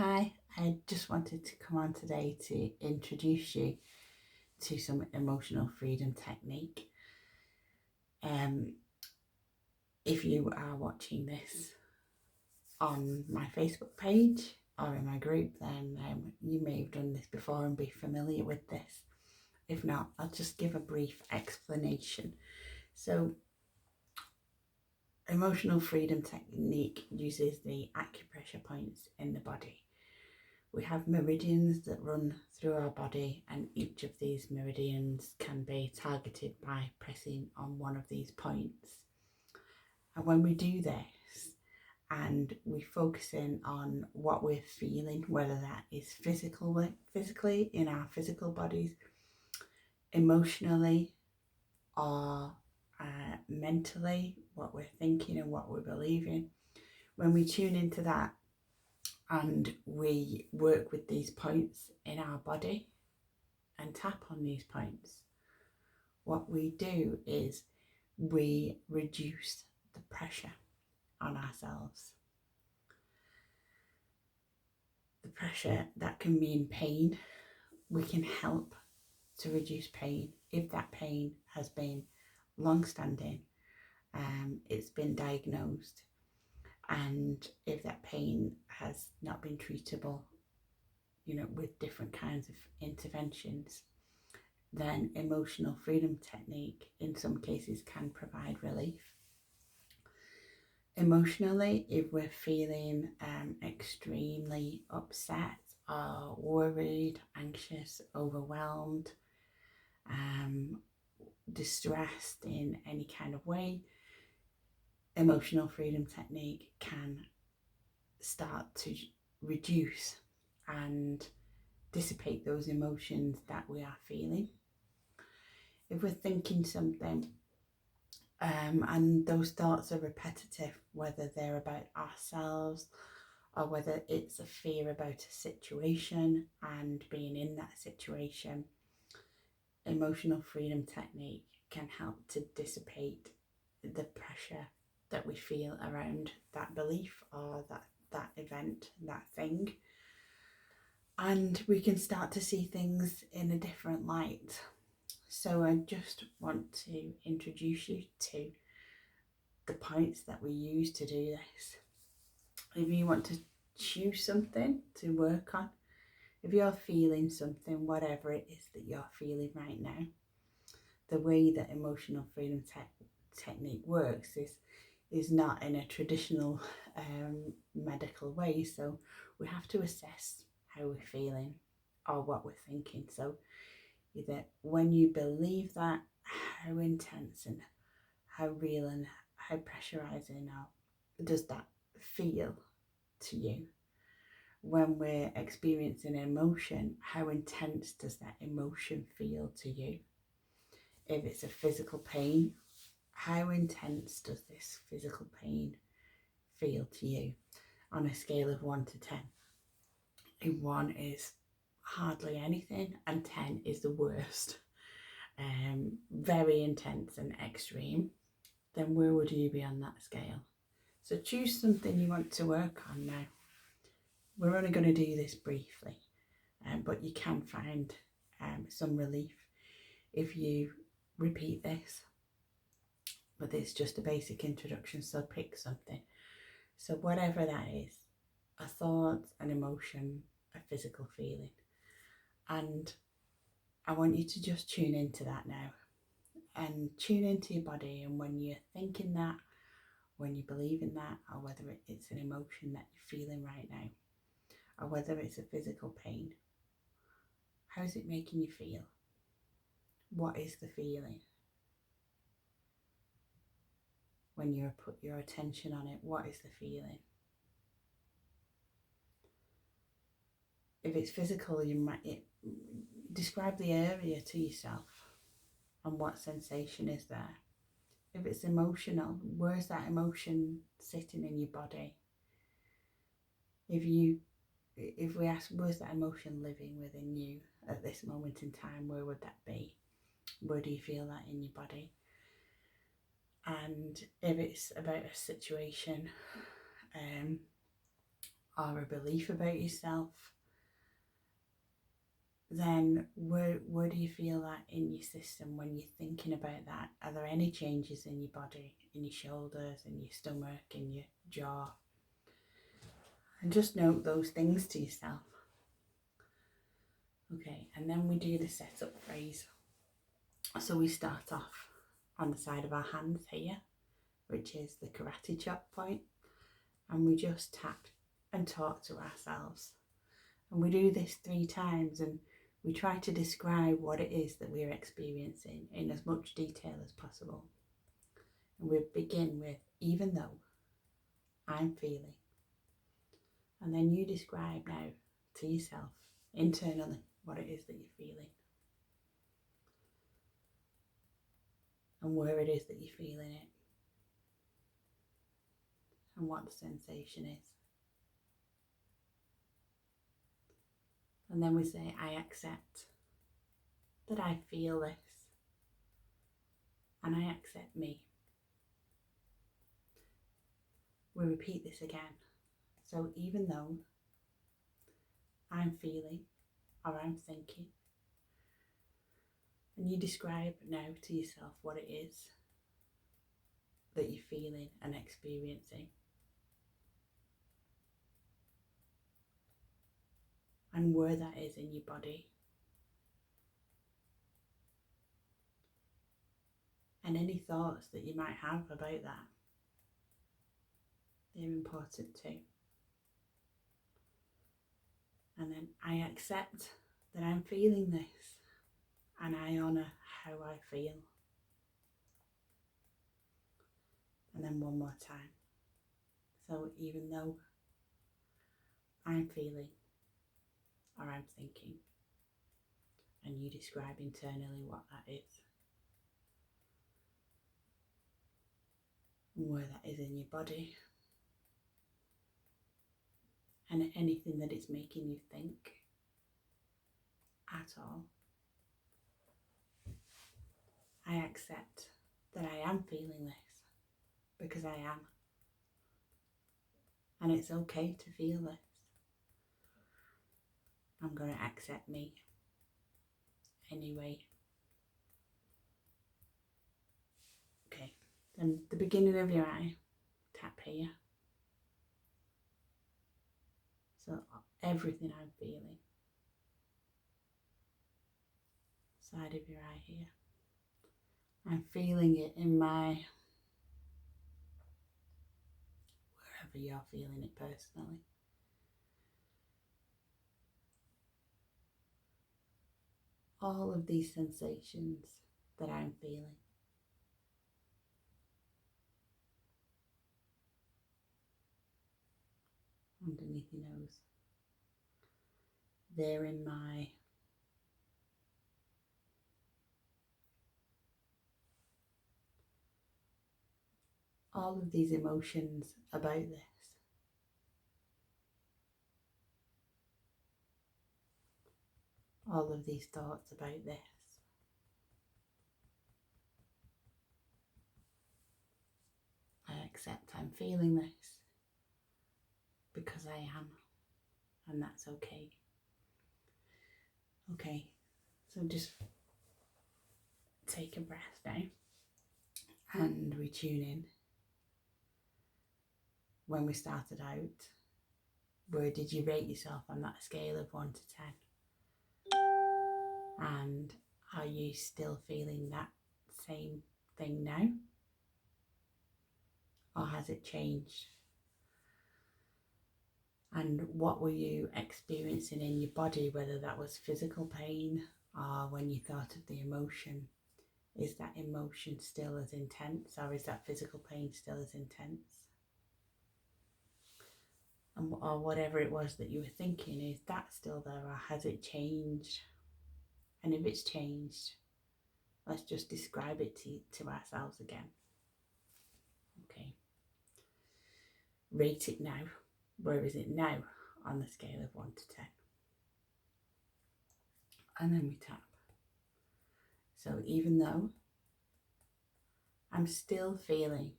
Hi, I just wanted to come on today to introduce you to some emotional freedom technique. Um, if you are watching this on my Facebook page or in my group, then you may have done this before and be familiar with this. If not, I'll just give a brief explanation. So, emotional freedom technique uses the acupressure points in the body. We have meridians that run through our body, and each of these meridians can be targeted by pressing on one of these points. And when we do this and we focus in on what we're feeling, whether that is physically in our physical bodies, emotionally, or mentally, what we're thinking and what we're believing, when we tune into that and we work with these points in our body and tap on these points, what we do is we reduce the pressure on ourselves. The pressure that can mean pain, we can help to reduce pain if that pain has been long standing, it's been diagnosed, and if that pain has not been treatable, with different kinds of interventions, then emotional freedom technique in some cases can provide relief. Emotionally, if we're feeling extremely upset or worried, anxious, overwhelmed, distressed in any kind of way, emotional freedom technique can start to reduce and dissipate those emotions that we are feeling. If we're thinking something and those thoughts are repetitive, whether they're about ourselves or whether it's a fear about a situation and being in that situation, emotional freedom technique can help to dissipate the pressure that we feel around that belief or that event, that thing. And we can start to see things in a different light. So I just want to introduce you to the points that we use to do this. If you want to choose something to work on, if you're feeling something, whatever it is that you're feeling right now, the way that emotional freedom technique works is not in a traditional medical way. So we have to assess how we're feeling or what we're thinking. So either when you believe that, how intense and how real and how pressurizing does that feel to you? When we're experiencing emotion, how intense does that emotion feel to you? If it's a physical pain, how intense does this physical pain feel to you on a scale of 1 to 10? If 1 is hardly anything and 10 is the worst, very intense and extreme, then where would you be on that scale? So choose something you want to work on now. We're only going to do this briefly, but you can find some relief if you repeat this. But it's just a basic introduction, so pick something. So whatever that is, a thought, an emotion, a physical feeling. And I want you to just tune into that now and tune into your body. And when you're thinking that, when you believe in that, or whether it's an emotion that you're feeling right now, or whether it's a physical pain, how is it making you feel? What is the feeling? When you put your attention on it, what is the feeling? If it's physical, you might describe the area to yourself and what sensation is there. If it's emotional, where's that emotion sitting in your body? If we ask, where's that emotion living within you at this moment in time, where would that be? Where do you feel that in your body? And if it's about a situation or a belief about yourself, then where do you feel that in your system when you're thinking about that? Are there any changes in your body, in your shoulders, in your stomach, in your jaw? And just note those things to yourself. Okay, and then we do the setup phrase. So we start off on the side of our hands here, which is the karate chop point, and we just tap and talk to ourselves. And we do this 3 times, and we try to describe what it is that we're experiencing in as much detail as possible. And we begin with, even though I'm feeling. And then you describe now to yourself internally what it is that you're feeling. And where it is that you're feeling it. And what the sensation is. And then we say, I accept that I feel this. And I accept me. We repeat this again. So even though I'm feeling or I'm thinking, and you describe now to yourself what it is that you're feeling and experiencing. And where that is in your body. And any thoughts that you might have about that, they're important too. And then I accept that I'm feeling this, and I honour how I feel. And then one more time. So even though I'm feeling or I'm thinking, and you describe internally what that is, and where that is in your body, and anything that it's making you think at all. I accept that I am feeling this because I am. And it's okay to feel this. I'm going to accept me anyway. Okay, then the beginning of your eye, tap here. So everything I'm feeling. Side of your eye here. I'm feeling it in my, wherever you're feeling it personally. All of these sensations that I'm feeling. Underneath your nose. They're in my, all of these emotions about this. All of these thoughts about this. I accept I'm feeling this because I am, and that's okay. Okay, so just take a breath now and we tune in. When we started out, where did you rate yourself on that scale of 1 to 10? And are you still feeling that same thing now? Or has it changed? And what were you experiencing in your body, whether that was physical pain or when you thought of the emotion? Is that emotion still as intense, or is that physical pain still as intense? Or whatever it was that you were thinking, is that still there, or has it changed? And if it's changed, let's just describe it to ourselves again. Okay. Rate it now. Where is it now on the scale of 1 to 10? And then we tap. So even though I'm still feeling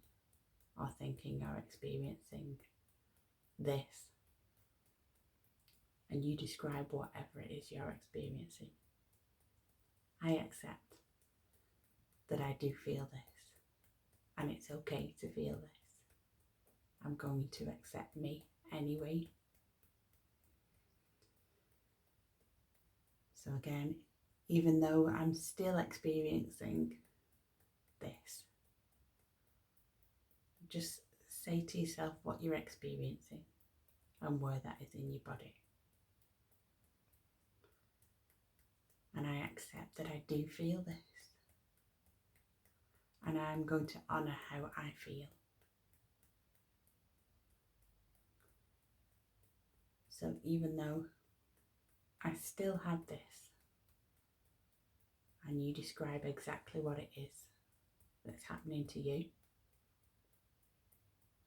or thinking or experiencing this, and you describe whatever it is you're experiencing. I accept that I do feel this, and it's okay to feel this. I'm going to accept me anyway. So again, even though I'm still experiencing this, just say to yourself what you're experiencing and where that is in your body. And I accept that I do feel this. And I'm going to honour how I feel. So even though I still have this, and you describe exactly what it is that's happening to you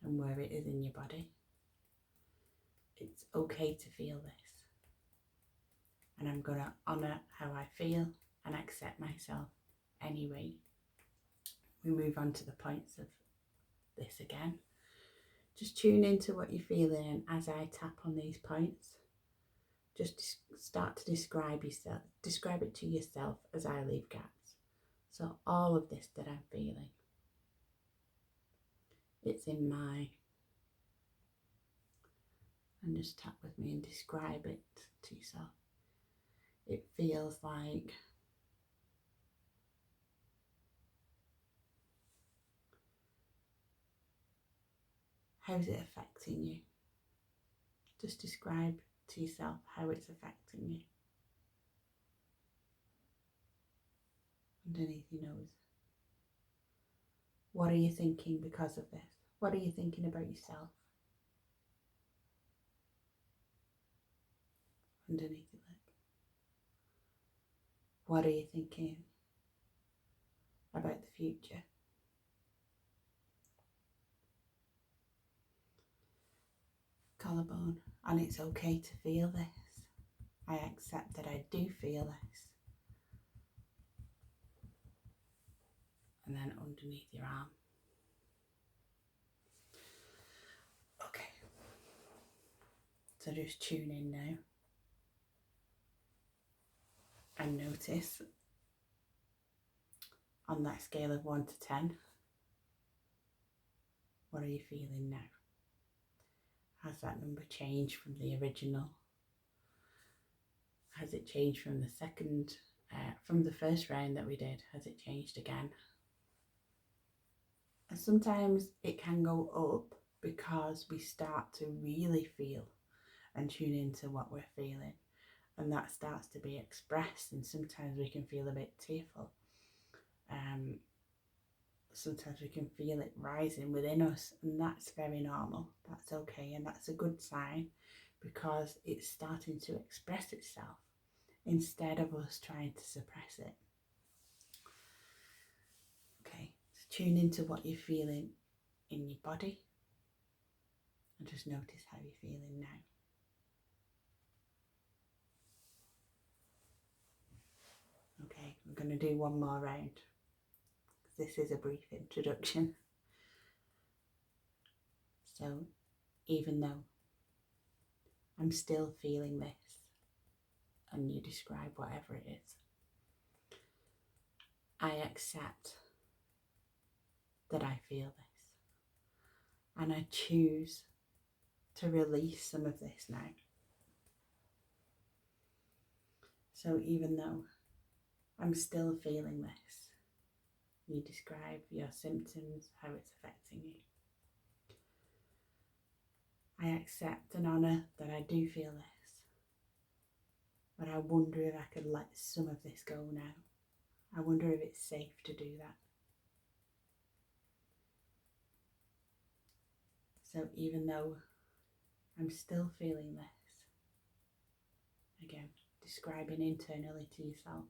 and where it is in your body, it's okay to feel this. And I'm going to honour how I feel and accept myself anyway. We move on to the points of this again. Just tune into what you're feeling, and as I tap on these points, just start to describe it to yourself as I leave gaps. So all of this that I'm feeling, it's in my, and just tap with me and describe it to yourself. It feels like how's it affecting you? Just describe to yourself how it's affecting you. Underneath your nose. What are you thinking because of this? What are you thinking about yourself? Underneath your lip. What are you thinking about the future? Collarbone. And it's okay to feel this. I accept that I do feel this. And then underneath your arm. Okay. So just tune in now. And notice on that scale of 1 to 10, what are you feeling now? Has that number changed from the original? Has it changed from the second, from the first round that we did? Has it changed again? And sometimes it can go up because we start to really feel and tune into what we're feeling. And that starts to be expressed, and sometimes we can feel a bit tearful. Sometimes we can feel it rising within us, and that's very normal. That's okay, and that's a good sign because it's starting to express itself instead of us trying to suppress it. Okay, so tune into what you're feeling in your body and just notice how you're feeling now. Okay, we're going to do one more round. This is a brief introduction. So even though I'm still feeling this, and you describe whatever it is, I accept that I feel this, and I choose to release some of this now. So even though I'm still feeling this, you describe your symptoms, how it's affecting you. I accept and honour that I do feel this, but I wonder if I could let some of this go now. I wonder if it's safe to do that. So even though I'm still feeling this, again, describing internally to yourself,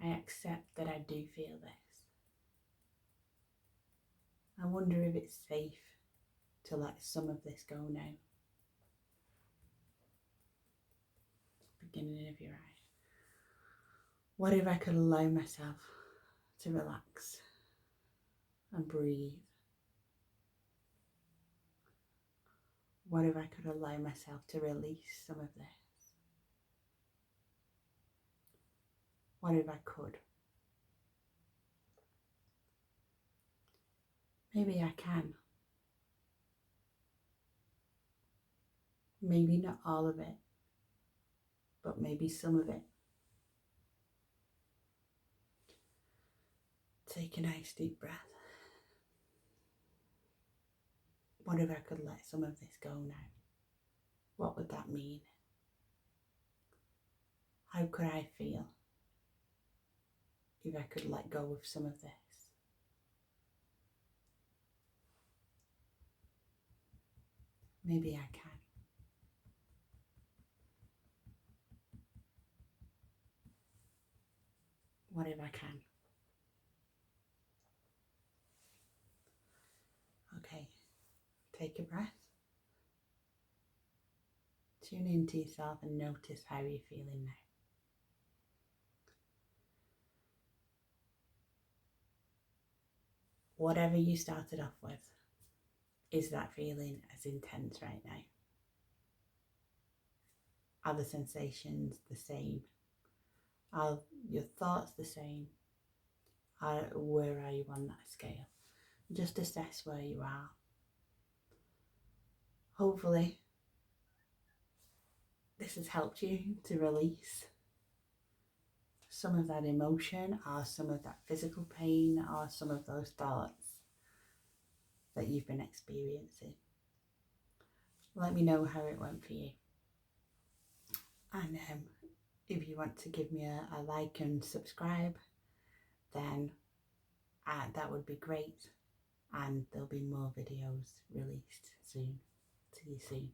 I accept that I do feel this. I wonder if it's safe to let some of this go now. Beginning of your eye. What if I could allow myself to relax and breathe? What if I could allow myself to release some of this? What if I could? Maybe I can. Maybe not all of it, but maybe some of it. Take a nice deep breath. What if I could let some of this go now? What would that mean? How could I feel if I could let go of some of this? Maybe I can. What if I can? Okay, take a breath. Tune into yourself and notice how you're feeling now. Whatever you started off with, is that feeling as intense right now? Are the sensations the same? Are your thoughts the same? Where are you on that scale? Just assess where you are. Hopefully, this has helped you to release some of that emotion, or some of that physical pain, or some of those thoughts that you've been experiencing. Let me know how it went for you. And if you want to give me a like and subscribe, then that would be great. And there'll be more videos released soon. See you soon.